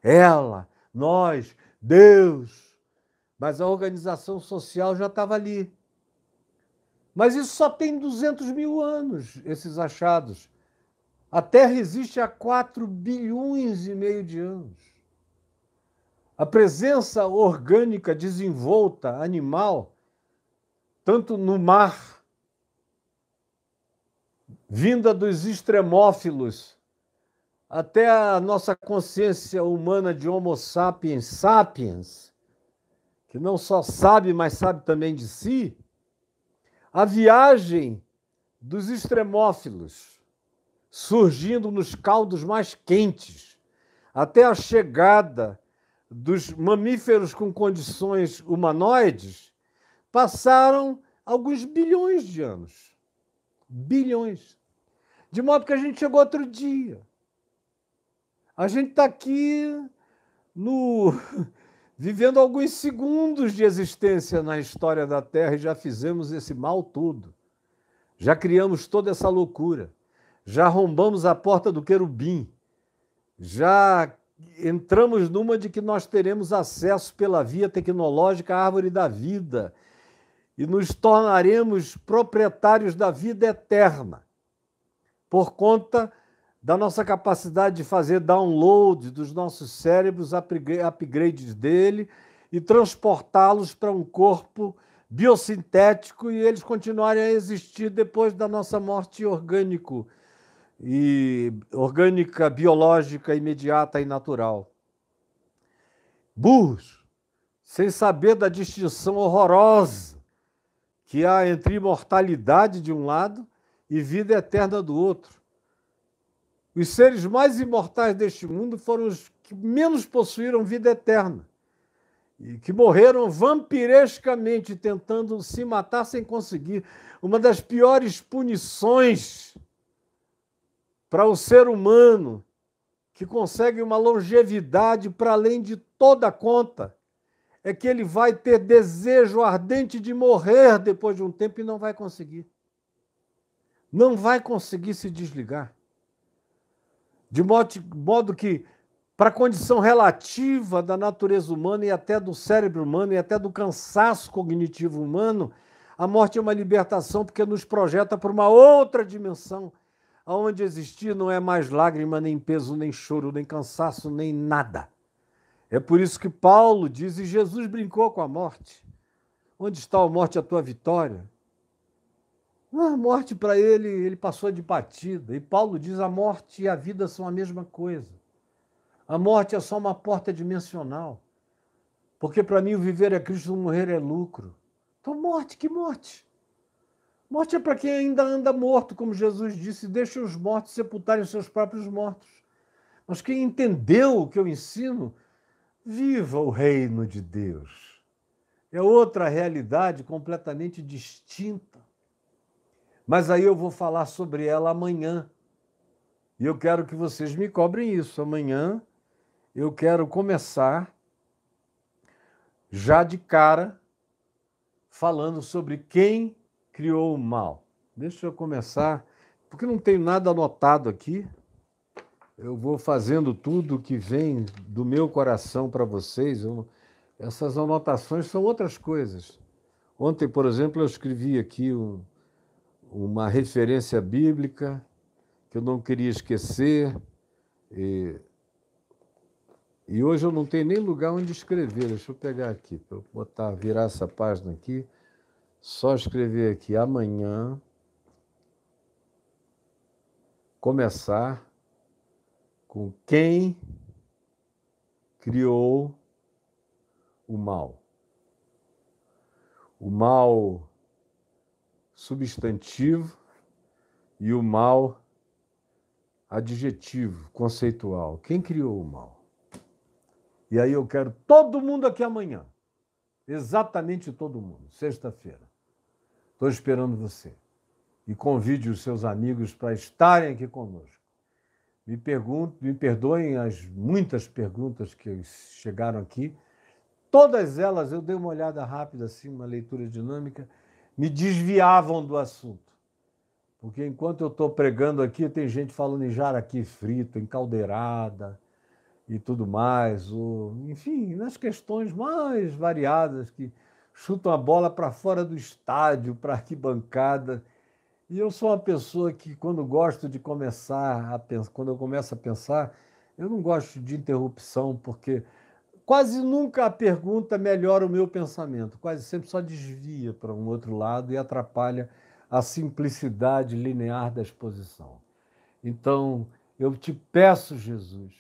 ela, nós, Deus. Mas a organização social já estava ali. Mas isso só tem 200 mil anos, esses achados. A Terra existe há 4 bilhões e meio de anos. A presença orgânica desenvolta, animal, tanto no mar, vinda dos extremófilos, até a nossa consciência humana de Homo sapiens sapiens, que não só sabe, mas sabe também de si, a viagem dos extremófilos, surgindo nos caldos mais quentes, até a chegada dos mamíferos com condições humanoides, passaram alguns bilhões de anos. Bilhões. De modo que a gente chegou outro dia. A gente está aqui vivendo alguns segundos de existência na história da Terra e já fizemos esse mal todo. Já criamos toda essa loucura. Já arrombamos a porta do querubim. Já entramos numa de que nós teremos acesso pela via tecnológica à árvore da vida e nos tornaremos proprietários da vida eterna por conta da nossa capacidade de fazer download dos nossos cérebros, upgrades dele e transportá-los para um corpo biosintético e eles continuarem a existir depois da nossa morte orgânica, biológica, imediata e natural. Burros, sem saber da distinção horrorosa que há entre imortalidade de um lado e vida eterna do outro. Os seres mais imortais deste mundo foram os que menos possuíram vida eterna e que morreram vampirescamente tentando se matar sem conseguir. Uma das piores punições para o ser humano que consegue uma longevidade para além de toda conta é que ele vai ter desejo ardente de morrer depois de um tempo e não vai conseguir. Não vai conseguir se desligar. De modo que, para a condição relativa da natureza humana e até do cérebro humano e até do cansaço cognitivo humano, a morte é uma libertação porque nos projeta para uma outra dimensão, onde existir não é mais lágrima, nem peso, nem choro, nem cansaço, nem nada. É por isso que Paulo diz, e Jesus brincou com a morte. Onde está a morte, a tua vitória? A morte para ele passou de batida. E Paulo diz, a morte e a vida são a mesma coisa. A morte é só uma porta dimensional. Porque para mim o viver é Cristo, o morrer é lucro. Então morte, que morte? Morte é para quem ainda anda morto, como Jesus disse, deixa os mortos sepultarem os seus próprios mortos. Mas quem entendeu o que eu ensino, viva o reino de Deus. É outra realidade completamente distinta. Mas aí eu vou falar sobre ela amanhã. E eu quero que vocês me cobrem isso. Amanhã eu quero começar já de cara falando sobre quem criou o mal. Deixa eu começar, porque não tenho nada anotado aqui. Eu vou fazendo tudo que vem do meu coração para vocês. Essas anotações são outras coisas. Ontem, por exemplo, eu escrevi aqui uma referência bíblica que eu não queria esquecer. E hoje eu não tenho nem lugar onde escrever. Deixa eu pegar aqui, para eu virar essa página aqui. Só escrever aqui, amanhã, começar com quem criou o mal. O mal substantivo e o mal adjetivo, conceitual. Quem criou o mal? E aí eu quero todo mundo aqui amanhã. Exatamente todo mundo. Sexta-feira. Estou esperando você. E convide os seus amigos para estarem aqui conosco. Me perdoem as muitas perguntas que chegaram aqui. Todas elas, eu dei uma olhada rápida, assim, uma leitura dinâmica, me desviavam do assunto. Porque enquanto eu estou pregando aqui, tem gente falando em jaraqui frito, em caldeirada e tudo mais. Enfim, nas questões mais variadas que chutam a bola para fora do estádio, para a arquibancada. E eu sou uma pessoa que, quando gosto de começar a pensar, quando eu começo a pensar, eu não gosto de interrupção, porque quase nunca a pergunta melhora o meu pensamento, quase sempre só desvia para um outro lado e atrapalha a simplicidade linear da exposição. Então, eu te peço, Jesus,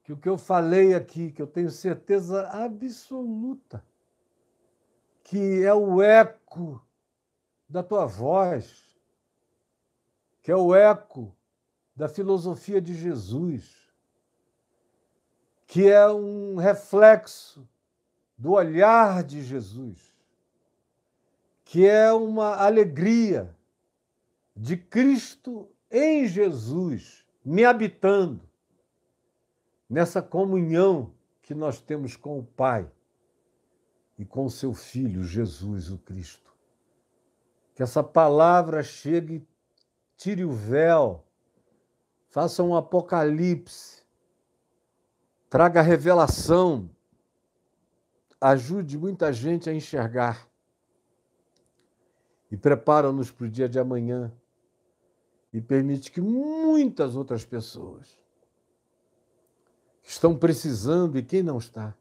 que o que eu falei aqui, que eu tenho certeza absoluta, que é o eco da tua voz, que é o eco da filosofia de Jesus, que é um reflexo do olhar de Jesus, que é uma alegria de Cristo em Jesus, me habitando nessa comunhão que nós temos com o Pai e com o seu Filho, Jesus, o Cristo. Que essa palavra chegue e tire o véu, faça um apocalipse, traga revelação, ajude muita gente a enxergar e prepara-nos para o dia de amanhã e permite que muitas outras pessoas que estão precisando e quem não está,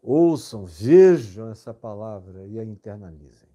ouçam, vejam essa palavra e a internalizem.